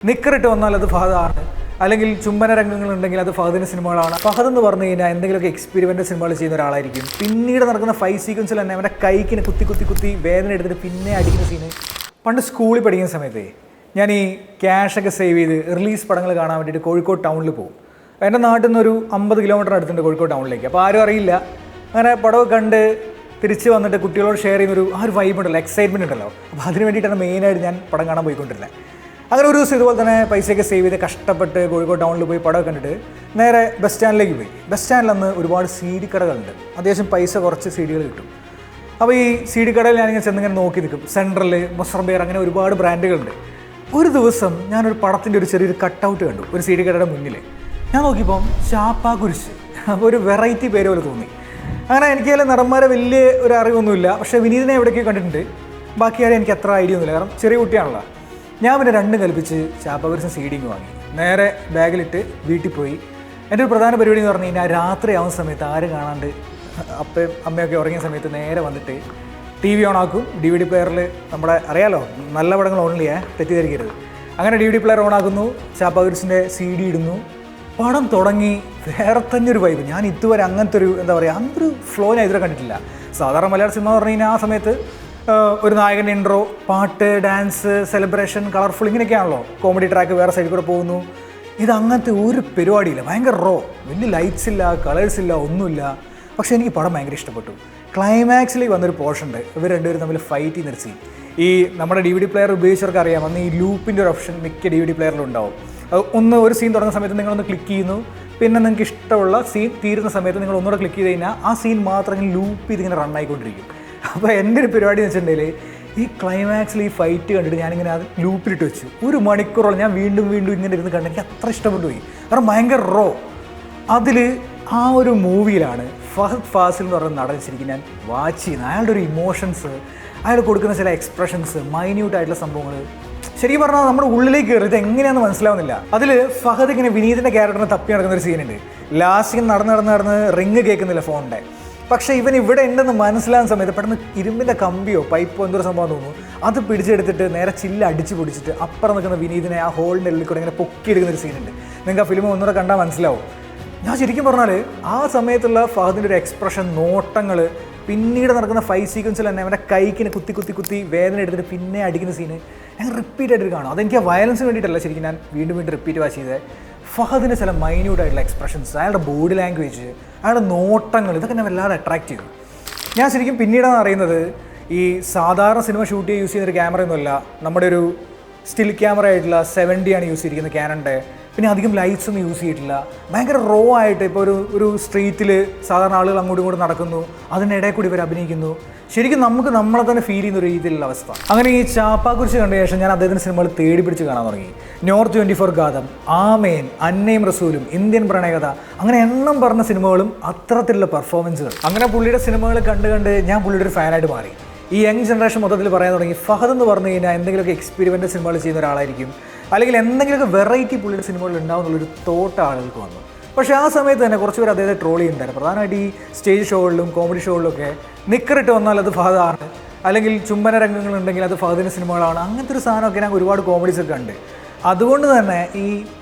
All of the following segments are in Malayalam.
നിക്കറിട്ട് വന്നാൽ അത് ഫഹദാണ്, അല്ലെങ്കിൽ ചുംബന രംഗങ്ങളുണ്ടെങ്കിൽ അത് ഫഹദിൻ്റെ സിനിമകളാണ്. ഫഹദ് എന്ന് പറഞ്ഞു കഴിഞ്ഞാൽ എന്തെങ്കിലുമൊക്കെ എക്സ്പെരിമെൻ്റ് സിനിമകൾ ചെയ്യുന്ന ഒരാളായിരിക്കും. പിന്നീട് നടക്കുന്ന ഫൈറ്റ് സീക്വൻസിൽ തന്നെ അവൻ്റെ കൈക്കിന് കുത്തി വേദന എടുത്തിട്ട് പിന്നെ അടിക്കുന്ന സീന്. പണ്ട് സ്കൂളിൽ പഠിക്കുന്ന സമയത്തേ ഞാൻ ഈ ക്യാഷൊക്കെ സേവ് ചെയ്ത് റിലീസ് പടങ്ങൾ കാണാൻ വേണ്ടിയിട്ട് കോഴിക്കോട് ടൗണിൽ പോകും. എൻ്റെ നാട്ടിൽ നിന്നൊരു 50 കിലോമീറ്റർ അടുത്തുണ്ട് കോഴിക്കോട് ടൗണിലേക്ക്. അപ്പോൾ ആരും അറിയില്ല. അങ്ങനെ പടമൊക്കെ കണ്ട് തിരിച്ച് വന്നിട്ട് കുട്ടികളോട് ഷെയർ ചെയ്യുന്നൊരു ഒരു വൈബ് ഉണ്ടല്ലോ, എക്സൈറ്റ്മെൻറ്റ് ഉണ്ടല്ലോ. അപ്പോൾ അതിന് വേണ്ടിയിട്ടാണ് മെയിനായിട്ട് ഞാൻ പടം കാണാൻ പോയിക്കൊണ്ടിരുന്നത്. അങ്ങനെ ഒരു ദിവസം ഇതുപോലെ തന്നെ പൈസയൊക്കെ സേവ് ചെയ്ത് കഷ്ടപ്പെട്ട് കോഴിക്കോട് ടൗണിൽ പോയി പടമൊക്കെ കണ്ടിട്ട് നേരെ ബസ് സ്റ്റാൻഡിലേക്ക് പോയി. ബസ് സ്റ്റാൻഡിൽ അന്ന് ഒരുപാട് സി ഡി കടകളുണ്ട്. അത്യാവശ്യം പൈസ കുറച്ച് സി ഡികൾ കിട്ടും. അപ്പോൾ ഈ സി ഡി കടയിൽ ഞാനിങ്ങനെ ചെന്നിങ്ങനെ നോക്കി നിൽക്കും. സെൻട്രൽ, മൊസർബിയർ, അങ്ങനെ ഒരുപാട് ബ്രാൻഡുകളുണ്ട്. ഒരു ദിവസം ഞാനൊരു പടത്തിൻ്റെ ഒരു ചെറിയൊരു കട്ടൗട്ട് കണ്ടു ഒരു സി ഡി കടയുടെ മുന്നിൽ. ഞാൻ നോക്കിയപ്പം ചാപ്പാക്കുരിശ്. അപ്പോൾ ഒരു വെറൈറ്റി പേര് പോലെ തോന്നി. അങ്ങനെ എനിക്ക് അതിൽ നടന്മാരെ വലിയ ഒരു അറിവൊന്നുമില്ല. പക്ഷേ വിനീതിനെ എവിടെയൊക്കെ കണ്ടിട്ടുണ്ട്. ബാക്കിയാരും എനിക്ക് അത്ര ഐഡിയ ഒന്നുമില്ല, കാരണം ചെറിയ കുട്ടിയാണല്ലോ. ഞാൻ പിന്നെ രണ്ടും കൽപ്പിച്ച് ചാപ്പാക്കുരിശ് സി ഡിങ് വാങ്ങി. നേരെ ബാഗിലിട്ട് വീട്ടിൽ പോയി. എൻ്റെ ഒരു പ്രധാന പരിപാടി എന്ന് പറഞ്ഞു കഴിഞ്ഞാൽ രാത്രി ആവുന്ന സമയത്ത് ആരും കാണാണ്ട് അപ്പയും അമ്മയൊക്കെ ഉറങ്ങിയ സമയത്ത് നേരെ വന്നിട്ട് ടി വി ഓണാക്കും. DVD പ്ലെയറിൽ നമ്മുടെ അറിയാലോ, നല്ല പടങ്ങൾ ഓൺലിയേ, തെറ്റിദ്ധരിക്കരുത്. അങ്ങനെ DVD പ്ലെയർ ഓണാക്കുന്നു, ചാപ്പാക്കുരിശിൻ്റെ CD ഇടുന്നു. പടം തുടങ്ങി. വേറെ തന്നെ ഒരു വൈബ്. ഞാൻ ഇതുവരെ അങ്ങനത്തെ ഒരു എന്താ പറയുക, അങ്ങനത്തെ ഒരു ഫ്ലോ ഞാൻ ഇതുവരെ കണ്ടിട്ടില്ല. സാധാരണ മലയാള സിനിമ എന്ന് പറഞ്ഞു കഴിഞ്ഞാൽ ആ സമയത്ത് ഒരു നായകൻ്റെ ഇൻട്രോ, പാട്ട്, ഡാൻസ്, സെലിബ്രേഷൻ, കളർഫുൾ, ഇങ്ങനെയൊക്കെയാണല്ലോ. കോമഡി ട്രാക്ക് വേറെ സൈഡിൽ കൂടെ പോകുന്നു. ഇത് അങ്ങനത്തെ ഒരു പരിപാടിയില്ല. ഭയങ്കര റോ, വലിയ ലൈറ്റ്സ് ഇല്ല, കളേഴ്സ് ഇല്ല, ഒന്നുമില്ല. പക്ഷേ എനിക്ക് പടം ഭയങ്കര ഇഷ്ടപ്പെട്ടു. ക്ലൈമാക്സിലേക്ക് വന്നൊരു പോർഷൻ ഉണ്ട്. ഇവർ രണ്ടുപേരും തമ്മിൽ ഫൈറ്റ് ചെയ്യുന്ന സീൻ. ഈ നമ്മുടെ DVD പ്ലെയർ ഉപയോഗിച്ചവർക്ക് അറിയാം, അന്ന് ഈ ലൂപ്പിൻ്റെ ഒരു ഓപ്ഷൻ മിക്ക DVD പ്ലെയറിലും ഉണ്ടാവും. ഒരു സീൻ തുടങ്ങുന്ന സമയത്ത് നിങ്ങളൊന്ന് ക്ലിക്ക് ചെയ്യുന്നു, പിന്നെ നിങ്ങൾക്ക് ഇഷ്ടമുള്ള സീൻ തീരുന്ന സമയത്ത് നിങ്ങൾ ഒന്നുകൂടെ ക്ലിക്ക് ചെയ്ത് കഴിഞ്ഞാൽ ആ സീൻ മാത്രം ഇങ്ങനെ ലൂപ്പ് ചെയ്തിങ്ങനെ റണ്ണായിക്കൊണ്ടിരിക്കും. അപ്പോൾ എൻ്റെ ഒരു പരിപാടി എന്ന് വെച്ചിട്ടുണ്ടെങ്കിൽ ഈ ക്ലൈമാക്സിൽ ഈ ഫൈറ്റ് കണ്ടിട്ട് ഞാനിങ്ങനെ അത് ലൂപ്പിലിട്ട് വെച്ചു. ഒരു മണിക്കൂറോളം ഞാൻ വീണ്ടും ഇങ്ങനെ ഇരുന്ന് കണ്ട് എനിക്ക് അത്ര ഇഷ്ടപ്പെട്ടു പോയി. കാരണം ഭയങ്കര റോ. അതിൽ ആ ഒരു മൂവിയിലാണ് ഫഹദ് ഫാസിൽ എന്ന് പറയുന്ന നടൻ ശരിക്കും ഞാൻ വാച്ച് ചെയ്യുന്നത്. അയാളുടെ ഒരു ഇമോഷൻസ്, അയാൾ കൊടുക്കുന്ന ചില എക്സ്പ്രഷൻസ്, മൈന്യൂട്ടായിട്ടുള്ള സംഭവങ്ങൾ ശരിക്കും പറഞ്ഞാൽ നമ്മുടെ ഉള്ളിലേക്ക് കയറി ഇത് എങ്ങനെയാണെന്ന് മനസ്സിലാവുന്നില്ല. അതിൽ ഫഹദ് ഇങ്ങനെ വിനീതിൻ്റെ ക്യാരക്ടറിനെ തപ്പി നടക്കുന്ന ഒരു സീനുണ്ട്. ലാസ്റ്റ് നടന്ന് റിങ് കേൾക്കുന്നില്ല ഫോണിൻ്റെ. പക്ഷേ ഇവൻ ഇവിടെ ഉണ്ടെന്ന് മനസ്സിലാകുന്ന സമയത്ത് പെട്ടെന്ന് ഇരുമ്പിൻ്റെ കമ്പിയോ പൈപ്പോ എന്തൊരു സംഭവം തോന്നുന്നു, അത് പിടിച്ചെടുത്തിട്ട് നേരെ ചില്ല അടിച്ച് പൊടിച്ചിട്ട് അപ്പുറം നിൽക്കുന്ന വിനീതിനെ ആ ഹോളിൻ്റെ ഉള്ളിൽ കൂടെ ഇങ്ങനെ പൊക്കിയെടുക്കുന്ന ഒരു സീനുണ്ട്. നിങ്ങൾക്ക് ആ ഫിലിം ഒന്നുകൂടെ കണ്ടാൽ മനസ്സിലാവും. ഞാൻ ശരിക്കും പറഞ്ഞാൽ ആ സമയത്തുള്ള ഫഹദിൻ്റെ ഒരു എക്സ്പ്രഷൻ, നോട്ടങ്ങൾ, പിന്നീട് നടക്കുന്ന ഫൈറ്റ് സീക്വൻസിൽ തന്നെ അവൻ്റെ കൈക്കിന് കുത്തി വേദന എടുത്തിട്ട് പിന്നെ അടിക്കുന്ന സീന് ഞാൻ റിപ്പീറ്റ് ആയിട്ട് കാണും. അതെനിക്ക് ആ വയലൻസിന് വേണ്ടിയിട്ടല്ല ശരിക്കും ഞാൻ വീണ്ടും റിപ്പീറ്റ് വാച്ച് ചെയ്തത്. ഫഹദിൻ്റെ ചില മൈന്യൂട്ടായിട്ടുള്ള എക്സ്പ്രഷൻസ്, അയാളുടെ ബോഡി ലാംഗ്വേജ്, അയാളുടെ നോട്ടങ്ങൾ, ഇതൊക്കെ എന്നെ വല്ലാതെ അട്രാക്റ്റ് ചെയ്തു. ഞാൻ ശരിക്കും പിന്നീടാണ് അറിയുന്നത് ഈ സാധാരണ സിനിമ ഷൂട്ട് ചെയ്യാൻ യൂസ് ചെയ്യുന്നൊരു ക്യാമറയൊന്നുമല്ല, നമ്മുടെ ഒരു സ്റ്റിൽ ക്യാമറ ആയിട്ടുള്ള 70 ആണ് യൂസ് ചെയ്തിരിക്കുന്നത് ക്യാനൻ്റെ. പിന്നെ അധികം ലൈറ്റ്സ് ഒന്നും യൂസ് ചെയ്തിട്ടില്ല. ഭയങ്കര റോ ആയിട്ട് ഇപ്പോൾ ഒരു സ്ട്രീറ്റിൽ സാധാരണ ആളുകൾ അങ്ങോട്ടും ഇങ്ങോട്ടും നടക്കുന്നു, അതിനിടയിൽ കൂടി ഇവർ അഭിനയിക്കുന്നു. ശരിക്കും നമുക്ക് നമ്മളെ തന്നെ ഫീൽ ചെയ്യുന്ന ഒരു രീതിയിലുള്ള അവസ്ഥ. അങ്ങനെ ഈ ചാപ്പാക്കുരിശ് കണ്ട ശേഷം ഞാൻ അദ്ദേഹത്തിൻ്റെ സിനിമകൾ തേടി പിടിച്ച് കാണാൻ തുടങ്ങി. നോർത്ത് 24 ഗാഥം, ആമേൻ, അന്നയും റസൂലും, ഇന്ത്യൻ പ്രണയകഥ, അങ്ങനെ എണ്ണം പറഞ്ഞ സിനിമകളും അത്തരത്തിലുള്ള പെർഫോമൻസുകൾ. അങ്ങനെ പുള്ളിയുടെ സിനിമകൾ കണ്ട് ഞാൻ പുള്ളിയുടെ ഒരു ഫാനായിട്ട് മാറി. ഈ യങ് ജനറേഷൻ മൊത്തത്തിൽ പറയാൻ തുടങ്ങി ഫഹദ് എന്ന് പറഞ്ഞു കഴിഞ്ഞാൽ എന്തെങ്കിലുമൊക്കെ എക്സ്പെരിമെൻ്റ് സിനിമകൾ ചെയ്യുന്ന ഒരാളായിരിക്കും, അല്ലെങ്കിൽ എന്തെങ്കിലുമൊക്കെ വെറൈറ്റി പുള്ളിയുടെ സിനിമകളിൽ ഉണ്ടാവുന്നുള്ളൊരു തോട്ട് ആളുകൾക്ക് വന്നു. പക്ഷേ ആ സമയത്ത് തന്നെ കുറച്ച് പേർ അദ്ദേഹത്തെ ട്രോൾ ചെയ്യുന്നുണ്ടായിരുന്നു. പ്രധാനമായിട്ട് ഈ സ്റ്റേജ് ഷോകളിലും കോമഡി ഷോകളിലൊക്കെ നിക്കറിട്ട് വന്നാൽ അത് ഫഹദാണ്, അല്ലെങ്കിൽ ചുംബന രംഗങ്ങളുണ്ടെങ്കിൽ അത് ഫഹദിൻ്റെ സിനിമകളാണ്, അങ്ങനത്തെ ഒരു സാധനമൊക്കെ ഞാൻ ഒരുപാട് കോമഡീസൊക്കെ ഉണ്ട്. അതുകൊണ്ട് തന്നെ ഈ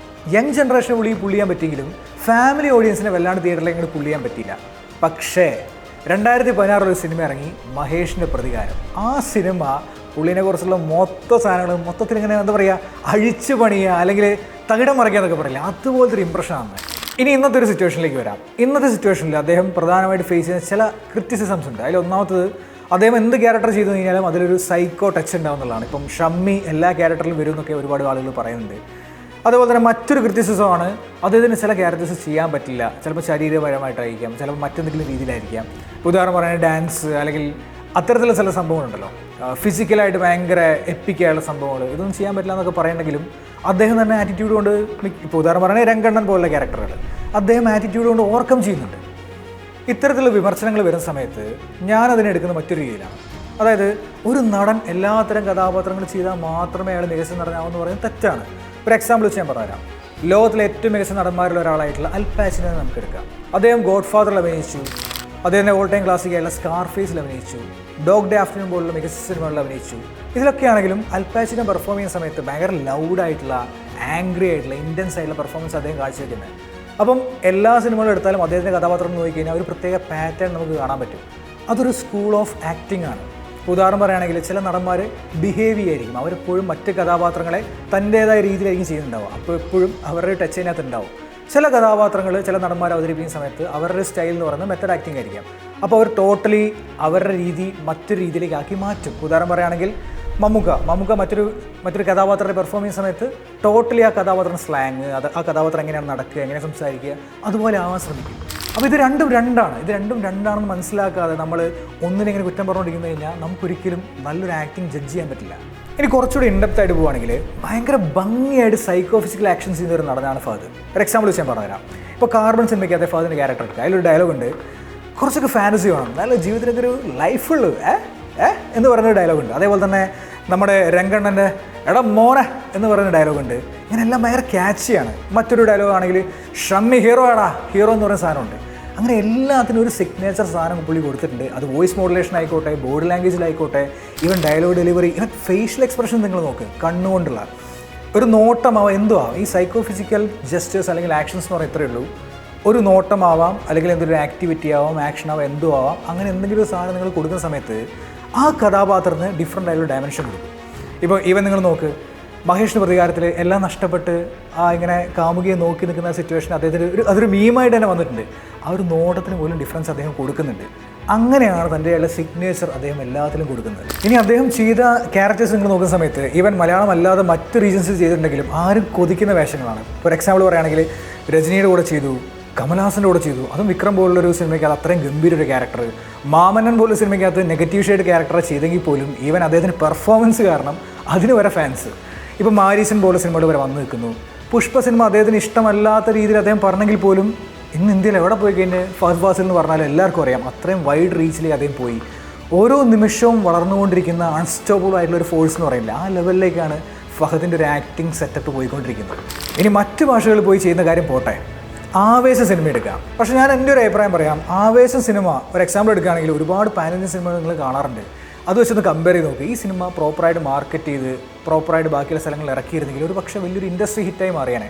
യങ് ജനറേഷനെ പുള്ളി ചെയ്യാൻ പറ്റിയെങ്കിലും ഫാമിലി ഓഡിയൻസിനെ വല്ലാണ്ട് തിയേറ്ററിലേക്ക് ഇങ്ങോട്ട് ചെയ്യാൻ പറ്റിയില്ല. പക്ഷേ 2016 ഒരു സിനിമ ഇറങ്ങി, മഹേഷിൻ്റെ പ്രതികാരം. ആ സിനിമ പുള്ളിനെ കുറിച്ചുള്ള മൊത്തം സാധനങ്ങൾ മൊത്തത്തിൽ ഇങ്ങനെ എന്താ പറയുക, അഴിച്ചു പണിയുക, അല്ലെങ്കിൽ തകിടം മറിക്കുക എന്നൊക്കെ പറയില്ല, അതുപോലത്തെ ഒരു ഇമ്പ്രഷനാണ്. ഇനി ഇന്നത്തെ ഒരു സിറ്റുവേഷനിലേക്ക് വരാം. ഇന്നത്തെ സിറ്റുവേഷനിൽ അദ്ദേഹം പ്രധാനമായിട്ട് ഫേസ് ചെയ്യുന്ന ചില ക്രിറ്റിസിസംസ് ഉണ്ട്. അതിൽ ഒന്നാമത്തത്, അദ്ദേഹം എന്ത് ക്യാരക്ടർ ചെയ്തു കഴിഞ്ഞാലും അതിലൊരു സൈക്കോ ടച്ച് ഉണ്ടാവും എന്നുള്ളതാണ്. ഇപ്പം ഷമ്മി എല്ലാ ക്യാരക്ടറിലും വരും എന്നൊക്കെ ഒരുപാട് ആളുകൾ പറയുന്നുണ്ട്. അതുപോലെ തന്നെ മറ്റൊരു ക്രിറ്റിസിസമാണ് അദ്ദേഹത്തിന് ചില ക്യാരക്ടേഴ്സ് ചെയ്യാൻ പറ്റില്ല. ചിലപ്പോൾ ശരീരപരമായിട്ടായിരിക്കാം, ചിലപ്പോൾ മറ്റെന്തെങ്കിലും രീതിയിലായിരിക്കാം. ഉദാഹരണം പറയുന്നത് ഡാൻസ്, അല്ലെങ്കിൽ അത്തരത്തിലുള്ള ചില സംഭവങ്ങളുണ്ടല്ലോ, ഫിസിക്കലായിട്ട് ഭയങ്കര എപ്പിക്കായുള്ള സംഭവങ്ങൾ, ഇതൊന്നും ചെയ്യാൻ പറ്റില്ല എന്നൊക്കെ പറയണമെങ്കിലും അദ്ദേഹം തന്നെ ആറ്റിറ്റ്യൂഡ് കൊണ്ട്, ഇപ്പോൾ ഉദാഹരണം പറയുന്നത് രംഗണ്ണൻ പോലുള്ള ക്യാരക്ടറുകൾ, അദ്ദേഹം ആറ്റിറ്റ്യൂഡ് കൊണ്ട് ഓവർകം ചെയ്യുന്നുണ്ട്. ഇത്തരത്തിലുള്ള വിമർശനങ്ങൾ വരുന്ന സമയത്ത് ഞാനതിനെടുക്കുന്ന മറ്റൊരു രീതിയിലാണ്. അതായത് ഒരു നടൻ എല്ലാത്തരം കഥാപാത്രങ്ങൾ ചെയ്താൽ മാത്രമേ അയാൾ മികച്ച നടനാവെന്ന് പറയുന്നത് തെറ്റാണ്. ഒരു എക്സാമ്പിൾ വെച്ച് ഞാൻ പറഞ്ഞുതരാം. ലോകത്തിലെ ഏറ്റവും മികച്ച നടന്മാരിൽ ഒരാളായിട്ടുള്ള അൽ പാച്ചിനെ നമുക്ക് എടുക്കാം. അദ്ദേഹം ഗോഡ് ഫാദറിൽ അഭിനയിച്ചു, അദ്ദേഹത്തിൻ്റെ ഓൾ ടൈം ക്ലാസിക്കായുള്ള സ്കാർഫേസിൽ അഭിനയിച്ചു, ഡോഗ് ഡേ ആഫ്റ്റർനൂൺ പോലുള്ള മികച്ച സിനിമകളിൽ അഭിനയിച്ചു. ഇതിലൊക്കെയാണെങ്കിലും അൽ പാച്ചിനെ പെർഫോം ചെയ്യുന്ന സമയത്ത് ഭയങ്കര ലൗഡായിട്ടുള്ള ആംഗ്രി ആയിട്ടുള്ള ഇൻറ്റൻസ് ആയിട്ടുള്ള പെർഫോമൻസ് അദ്ദേഹം കാഴ്ചവെക്കുന്നത്. അപ്പം എല്ലാ സിനിമകളും എടുത്താലും അദ്ദേഹത്തിൻ്റെ കഥാപാത്രം നോക്കിക്കഴിഞ്ഞാൽ ഒരു പ്രത്യേക പാറ്റേൺ നമുക്ക് കാണാൻ പറ്റും. അതൊരു സ്കൂൾ ഓഫ് ആക്ടിംഗ് ആണ്. ഉദാഹരണം പറയുകയാണെങ്കിൽ ചില നടന്മാർ ബിഹേവ് ചെയ്യായിരിക്കും, അവരെപ്പോഴും മറ്റ് കഥാപാത്രങ്ങളെ തൻ്റേതായ രീതിയിലായിരിക്കും ചെയ്യുന്നുണ്ടാവുക. അപ്പോൾ എപ്പോഴും അവരുടെ ടച്ച് അതിനകത്ത് ഉണ്ടാവും. ചില കഥാപാത്രങ്ങൾ ചില നടന്മാർ അവതരിപ്പിക്കുന്ന സമയത്ത് അവരുടെ സ്റ്റൈൽ എന്ന് പറയുന്നത് മെത്തഡ് ആക്ടിംഗ് ആയിരിക്കാം. അപ്പോൾ അവർ ടോട്ടലി അവരുടെ രീതി മറ്റൊരു രീതിയിലേക്ക് ആക്കി മാറ്റും. ഉദാഹരണം പറയുകയാണെങ്കിൽ മമ്മൂക്ക മറ്റൊരു കഥാപാത്രത്തെ പെർഫോം ചെയ്യുന്ന സമയത്ത് ടോട്ടലി ആ കഥാപാത്രം സ്ലാങ്, ആ കഥാപാത്രം എങ്ങനെയാണ് നടക്കുക, എങ്ങനെ സംസാരിക്കുക, അതുപോലെ ആവാൻ ശ്രമിക്കും. അപ്പോൾ ഇത് രണ്ടും രണ്ടാണെന്ന് മനസ്സിലാക്കാതെ നമ്മൾ ഒന്നിനെങ്ങനെ കുറ്റം പറഞ്ഞുകൊണ്ടിരിക്കുന്നു കഴിഞ്ഞാൽ നമുക്കൊരിക്കലും നല്ലൊരു ആക്ടിങ് ജഡ്ജ് ചെയ്യാൻ പറ്റില്ല. ഇനി കുറച്ചുകൂടി ഇൻഡെപ്ത് ആയിട്ട് പോവുകയാണെങ്കിൽ ഭയങ്കര ഭംഗിയായിട്ട് സൈക്കോ ഫിസിക്കൽ ആക്ഷൻസ് ചെയ്യുന്ന ഒരു നടനാണ് ഫഹദ്. ഒരു എക്സാമ്പിൾ വെച്ച് ഞാൻ പറഞ്ഞുതരാം. ഇപ്പോൾ കാർബൺ സിനിമയ്ക്കകത്ത് ഫഹദിൻ്റെ ക്യാരക്ടർ എടുക്കുക, അതിലൊരു ഡയലോഗുണ്ട്, കുറച്ചൊക്കെ ഫാൻറ്റസി വേണം, നല്ല ജീവിതത്തിലൊക്കെ ഒരു ലൈഫുള്ളൂ എന്ന് പറയുന്നൊരു ഡയലോഗുണ്ട്. അതേപോലെ തന്നെ നമ്മുടെ രംഗണ്ണൻ്റെ എടാ മോനെ എന്ന് പറയുന്ന ഡയലോഗുണ്ട്. ഇങ്ങനെല്ലാം ഭയങ്കര ക്യാച്ചിയാണ്. മറ്റൊരു ഡയലോഗ് ആണെങ്കിൽ ഷമ്മി ഹീറോ എന്ന് പറയുന്ന സാധനമുണ്ട്. അങ്ങനെ എല്ലാത്തിനും ഒരു സിഗ്നേച്ചർ സാധനം പുള്ളി കൊടുത്തിട്ടുണ്ട്. അത് വോയിസ് മോഡുലേഷൻ ആയിക്കോട്ടെ, ബോഡി ലാംഗ്വേജിലായിക്കോട്ടെ, even dialogue delivery, even facial expression നിങ്ങൾ നോക്ക്, കണ്ണുകൊണ്ടുള്ള ഒരു നോട്ടമാവാം, എന്തുവാം ഈ സൈക്കോ ഫിസിക്കൽ ജസ്റ്റേഴ്സ് അല്ലെങ്കിൽ ആക്ഷൻസ് എന്ന് പറയുന്നത് ഇത്രയേ ഉള്ളൂ. ഒരു നോട്ടമാവാം, അല്ലെങ്കിൽ എന്തൊരു ആക്ടിവിറ്റി ആവാം, ആക്ഷൻ ആവാം, എന്തും ആവാം. അങ്ങനെ എന്തെങ്കിലും ഒരു സാധനം നിങ്ങൾ കൊടുക്കുന്ന സമയത്ത് ആ കഥാപാത്രത്തിന് ഡിഫറെൻ്റ് ആയിട്ടുള്ള ഡയമെൻഷൻ കൊടുക്കും. ഇപ്പോൾ ഈവൻ നിങ്ങൾ നോക്ക്, മഹേഷിൻ്റെ പ്രതികാരത്തിൽ എല്ലാം നഷ്ടപ്പെട്ട് ഇങ്ങനെ കാമുകിയെ നോക്കി നിൽക്കുന്ന സിറ്റുവേഷൻ അദ്ദേഹത്തിന് അതൊരു മീമായിട്ട് തന്നെ വന്നിട്ടുണ്ട്. ആ ഒരു നോട്ടത്തിന് പോലും ഡിഫറൻസ് അദ്ദേഹം കൊടുക്കുന്നുണ്ട്. അങ്ങനെയാണ് തൻ്റെ സിഗ്നേച്ചർ അദ്ദേഹം എല്ലാത്തിലും കൊടുക്കുന്നത്. ഇനി അദ്ദേഹം ചെയ്ത ക്യാരക്ടേഴ്സ് നിങ്ങൾ നോക്കുന്ന സമയത്ത് ഈവൻ മലയാളം അല്ലാതെ മറ്റ് റീജൻസിൽ ചെയ്തിട്ടുണ്ടെങ്കിലും ആരും കൊതിക്കുന്ന വേഷങ്ങളാണ്. ഫോർ എക്സാമ്പിൾ പറയുകയാണെങ്കിൽ രജനിയുടെ കൂടെ ചെയ്തു, കമൽഹാസൻ്റെ കൂടെ ചെയ്തു, അതും വിക്രം പോലുള്ളൊരു സിനിമയ്ക്കകത്ത് അത്രയും ഗംഭീര ഒരു ക്യാരക്ടർ. മാമന്നൻ പോലുള്ള സിനിമയ്ക്കകത്ത് നെഗറ്റീവ് ഷെയ്ഡ് ക്യാരക്ടറെ ചെയ്തെങ്കിൽ പോലും ഈവൻ അദ്ദേഹത്തിന് പെർഫോമൻസ് കാരണം അതിന് വരെ ഫാൻസ്. ഇപ്പോൾ മാരീസൻ പോലുള്ള സിനിമകൾ വരെ വന്നു നിൽക്കുന്നു. പുഷ്പ സിനിമ അദ്ദേഹത്തിന് ഇഷ്ടമല്ലാത്ത രീതിയിൽ അദ്ദേഹം പറഞ്ഞെങ്കിൽ പോലും ഇന്ന് ഇന്ത്യയിൽ എവിടെ പോയി കഴിഞ്ഞാൽ ഫഹദ് ഫാസിൽ എന്ന് പറഞ്ഞാൽ എല്ലാവർക്കും അറിയാം, അത്രയും വൈഡ് റീച്ചിലേക്ക് അദ്ദേഹം പോയി. ഓരോ നിമിഷവും വളർന്നുകൊണ്ടിരിക്കുന്ന അൺസ്റ്റോപ്പബിൾ ആയിട്ടുള്ള ഒരു ഫോഴ്സ് എന്ന് പറയുന്നില്ല, ആ ലെവലിലേക്കാണ് ഫഹദിൻ്റെ ഒരു ആക്ടിങ് സെറ്റപ്പ് പോയിക്കൊണ്ടിരിക്കുന്നത്. ഇനി മറ്റു ഭാഷകളിൽ പോയി ചെയ്യുന്ന കാര്യം പോട്ടെ, ആവേശ സിനിമ എടുക്കാം. പക്ഷേ ഞാൻ എൻ്റെ ഒരു അഭിപ്രായം പറയാം, ആവേശം സിനിമ ഒരു എക്സാമ്പിൾ എടുക്കുകയാണെങ്കിൽ ഒരുപാട് പാൻ ഇന്ത്യൻ സിനിമകൾ നിങ്ങൾ കാണാറുണ്ട്. അത് വെച്ചൊന്ന് കമ്പയർ ചെയ്ത് നോക്കി. ഈ സിനിമ പ്രോപ്പറായിട്ട് മാർക്കറ്റ് ചെയ്ത് പ്രോപ്പറായിട്ട് ബാക്കിയുള്ള സ്ഥലങ്ങളിൽ ഇറക്കിയിരുന്നെങ്കിൽ ഒരു പക്ഷേ വലിയൊരു ഇൻഡസ്ട്രി ഹിറ്റായി മാറിയാനെ.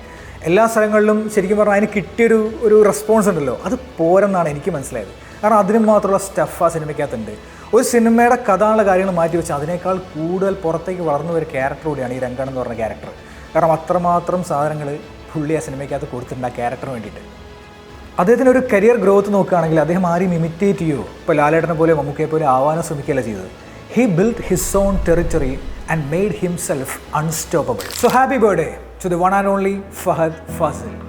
എല്ലാ സ്ഥലങ്ങളിലും ശരിക്കും പറഞ്ഞാൽ അതിന് കിട്ടിയൊരു റെസ്പോൺസ് ഉണ്ടല്ലോ, അത് പോരെന്നാണ് എനിക്ക് മനസ്സിലായത്. കാരണം അതിന് മാത്രമുള്ള സ്റ്റഫ് ആ സിനിമയ്ക്കകത്തുണ്ട്. ഒരു സിനിമയുടെ കഥയുള്ള കാര്യങ്ങൾ മാറ്റി വെച്ച് അതിനേക്കാൾ കൂടുതൽ പുറത്തേക്ക് വളർന്നു ഒരു ക്യാരക്ടർ കൂടിയാണ് ഈ രംഗൺ എന്ന് പറഞ്ഞ ക്യാരക്ടർ. കാരണം അത്രമാത്രം സാധനങ്ങൾ പുള്ളി ആ സിനിമയ്ക്കകത്ത് കൊടുത്തിട്ടുണ്ട് ആ ക്യാരക്ടറിന് വേണ്ടിയിട്ട്. അദ്ദേഹത്തിൻ്റെ ഒരു കരിയർ ഗ്രോത്ത് നോക്കുകയാണെങ്കിൽ അദ്ദേഹം ആരെയും ഇമിറ്റേറ്റ് ചെയ്യുമോ, ഇപ്പോൾ ലാലേട്ടനെ പോലെ മമ്മൂക്കയെ പോലെ ആവാനോ ശ്രമിക്കുകയല്ല ചെയ്തത്. He built his own territory and made himself unstoppable. So happy birthday to the one and only Fahad Fazil.